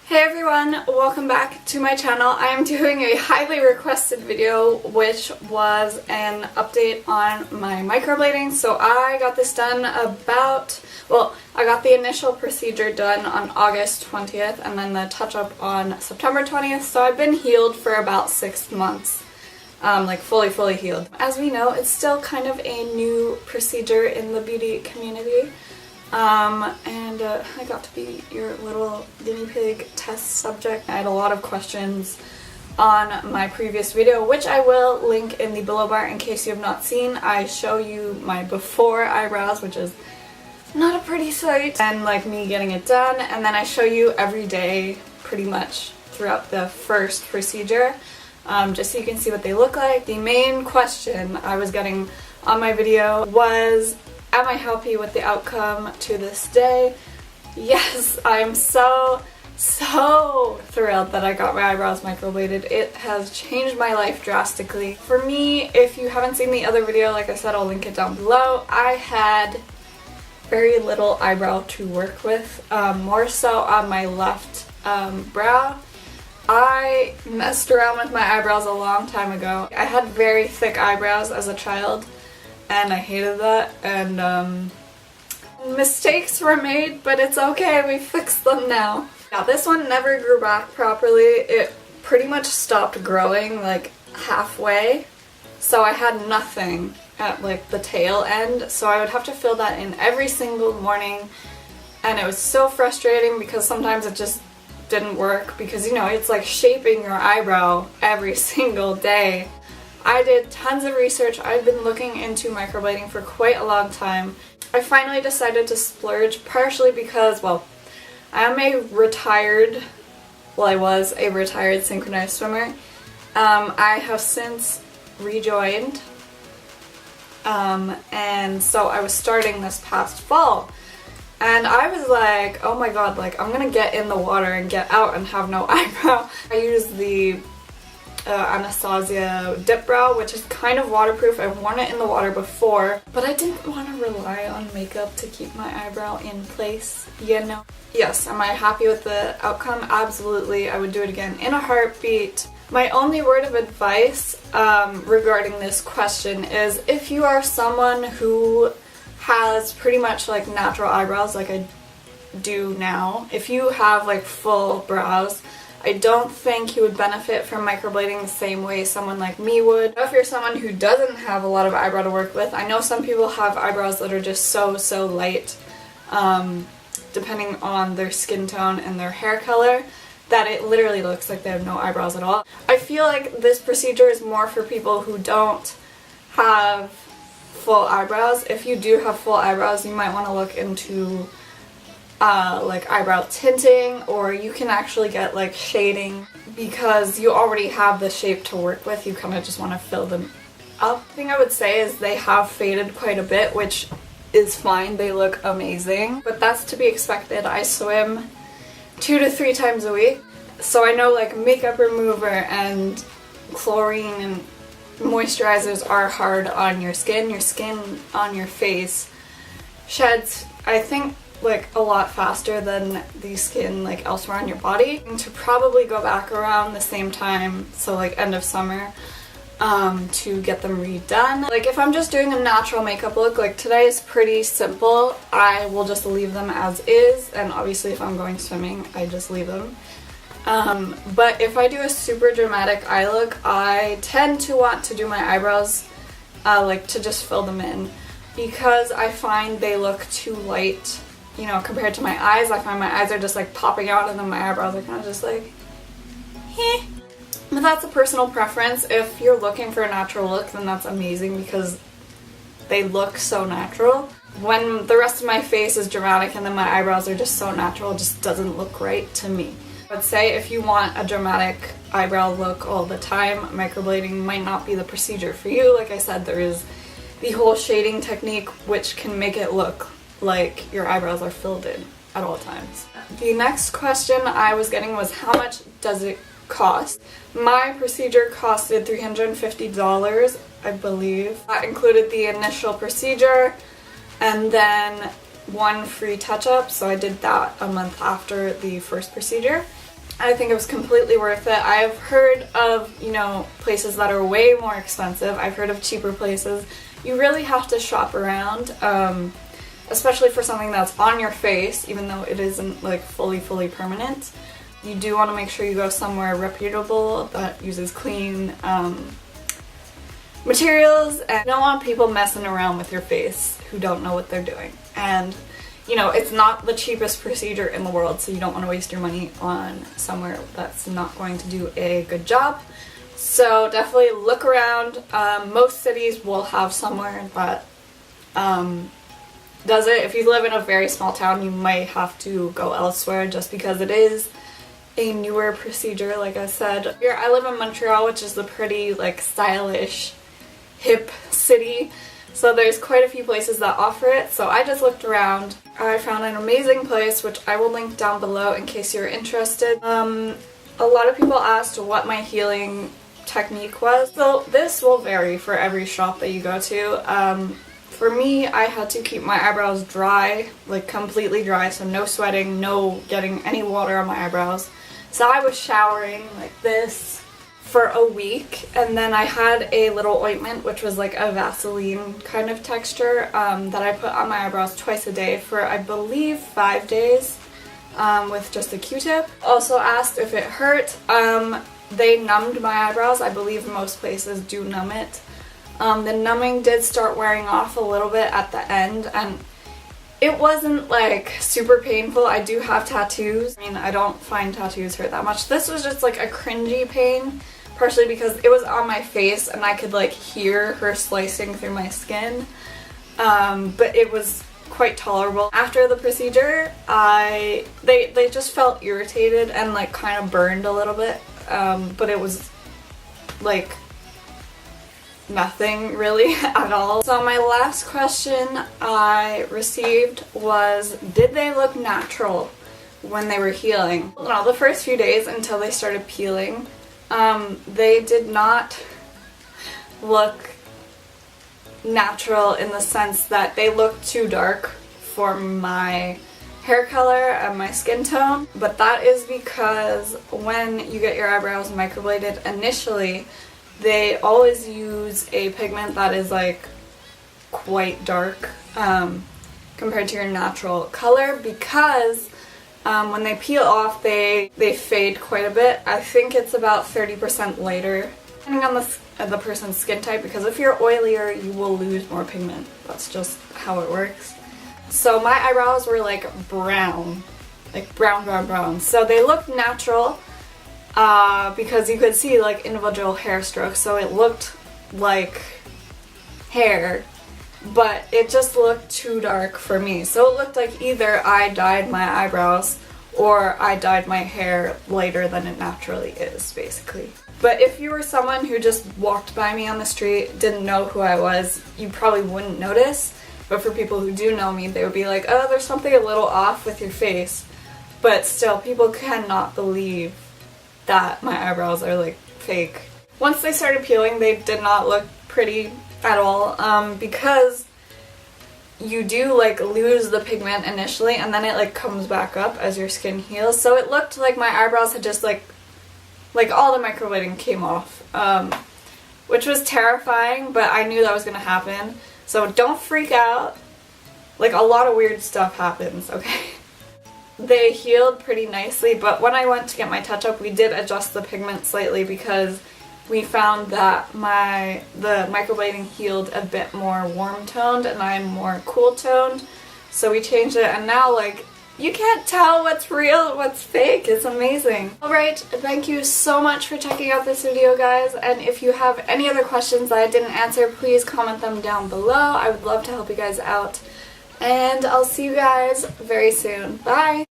Hey everyone, welcome back to my channel. I am doing a highly requested video which was an update on my microblading. So I got this done I got the initial procedure done on August 20th and then the touch-up on September 20th. So I've been healed for about 6 months, like fully healed. As we know, it's still kind of a new procedure in the beauty community. I got to be your little guinea pig test subject. I had a lot of questions on my previous video, which I will link in the below bar in case you have not seen. I show you my before eyebrows, which is not a pretty sight, and like me getting it done, and then I show you every day pretty much throughout the first procedure, just so you can see what they look like. The main question I was getting on my video was, am I happy with the outcome to this day? Yes, I am so thrilled that I got my eyebrows microbladed. It has changed my life drastically. For me, if you haven't seen the other video, like I said, I'll link it down below. I had very little eyebrow to work with, more so on my left brow. I messed around with my eyebrows a long time ago. I had very thick eyebrows as a child, and I hated that, and mistakes were made, but it's okay, we fixed them now. Yeah, this one never grew back properly. It pretty much stopped growing like halfway, so I had nothing at like the tail end, so I would have to fill that in every single morning, and it was so frustrating because sometimes it just didn't work because, you know, it's like shaping your eyebrow every single day. I did tons of research. I've been looking into microblading for quite a long time. I finally decided to splurge, partially because, well, I was a retired synchronized swimmer. I have since rejoined, and so I was starting this past fall. And I was like, oh my god, like, I'm gonna get in the water and get out and have no eyebrow. I used the Anastasia Dip Brow, which is kind of waterproof. I've worn it in the water before, but I didn't want to rely on makeup to keep my eyebrow in place, you know. Yes, am I happy with the outcome? Absolutely. I would do it again in a heartbeat. My only word of advice regarding this question is, if you are someone who has pretty much like natural eyebrows like I do now, if you have like full brows, I don't think you would benefit from microblading the same way someone like me would. If you're someone who doesn't have a lot of eyebrow to work with, I know some people have eyebrows that are just so light, depending on their skin tone and their hair color, that it literally looks like they have no eyebrows at all. I feel like this procedure is more for people who don't have full eyebrows. If you do have full eyebrows, you might want to look into like eyebrow tinting, or you can actually get like shading because you already have the shape to work with. You kind of just want to fill them up. The thing I would say is they have faded quite a bit, which is fine. They look amazing, but that's to be expected. I swim 2 to 3 times a week, so I know like makeup remover and chlorine and moisturizers are hard on your skin. Your skin on your face sheds, I think, like a lot faster than the skin like elsewhere on your body. And to probably go back around the same time, so like end of summer, to get them redone. Like if I'm just doing a natural makeup look, like today is pretty simple, I will just leave them as is, and obviously if I'm going swimming, I just leave them. But if I do a super dramatic eye look, I tend to want to do my eyebrows, like to just fill them in, because I find they look too light. You know, compared to my eyes, I find my eyes are just like popping out, and then my eyebrows are kind of just like, heh. But that's a personal preference. If you're looking for a natural look, then that's amazing because they look so natural. When the rest of my face is dramatic and then my eyebrows are just so natural, it just doesn't look right to me. I would say if you want a dramatic eyebrow look all the time, microblading might not be the procedure for you. Like I said, there is the whole shading technique, which can make it look like your eyebrows are filled in at all times. The next question I was getting was, how much does it cost? My procedure costed $350, I believe. That included the initial procedure and then one free touch-up, so I did that a month after the first procedure. I think it was completely worth it. I've heard of, you know, places that are way more expensive. I've heard of cheaper places. You really have to shop around, especially for something that's on your face, even though it isn't like fully permanent. You do want to make sure you go somewhere reputable that uses clean materials, and you don't want people messing around with your face who don't know what they're doing. And you know, it's not the cheapest procedure in the world, so you don't want to waste your money on somewhere that's not going to do a good job. So definitely look around. Most cities will have somewhere that does it. If you live in a very small town, you might have to go elsewhere just because it is a newer procedure, like I said. Here, I live in Montreal, which is a pretty like stylish, hip city. So there's quite a few places that offer it, so I just looked around. I found an amazing place, which I will link down below in case you're interested. A lot of people asked what my healing technique was. So this will vary for every shop that you go to. For me, I had to keep my eyebrows dry, like completely dry, so no sweating, no getting any water on my eyebrows. So I was showering like this for a week, and then I had a little ointment, which was like a Vaseline kind of texture, that I put on my eyebrows twice a day for I believe 5 days, with just a Q-tip. Also asked if it hurt. They numbed my eyebrows. I believe most places do numb it. The numbing did start wearing off a little bit at the end, and it wasn't like super painful. I do have tattoos. I mean, I don't find tattoos hurt that much. This was just like a cringy pain, partially because it was on my face and I could like hear her slicing through my skin, but it was quite tolerable. After the procedure, they just felt irritated and like kind of burned a little bit, but it was like nothing really at all. So my last question I received was, did they look natural when they were healing? Well, the first few days until they started peeling, they did not look natural in the sense that they looked too dark for my hair color and my skin tone, but that is because when you get your eyebrows microbladed initially, they always use a pigment that is like quite dark compared to your natural color, because when they peel off they fade quite a bit. I think it's about 30% lighter depending on the person's skin type, because if you're oilier you will lose more pigment. That's just how it works. So my eyebrows were like brown, like brown. So they looked natural, because you could see like individual hair strokes, so it looked like hair, but it just looked too dark for me. So it looked like either I dyed my eyebrows or I dyed my hair lighter than it naturally is, basically. But if you were someone who just walked by me on the street, didn't know who I was, you probably wouldn't notice. But for people who do know me, they would be like, oh, there's something a little off with your face. But still, people cannot believe that my eyebrows are like fake. Once they started peeling, they did not look pretty at all, because you do like lose the pigment initially and then it like comes back up as your skin heals. So it looked like my eyebrows had just like all the microblading came off, which was terrifying, but I knew that was gonna happen. So don't freak out. Like, a lot of weird stuff happens, okay? They healed pretty nicely, but when I went to get my touch-up, we did adjust the pigment slightly because we found that the microblading healed a bit more warm-toned and I'm more cool-toned. So we changed it, and now, like, you can't tell what's real and what's fake. It's amazing. Alright, thank you so much for checking out this video, guys, and if you have any other questions that I didn't answer, please comment them down below. I would love to help you guys out. And I'll see you guys very soon. Bye!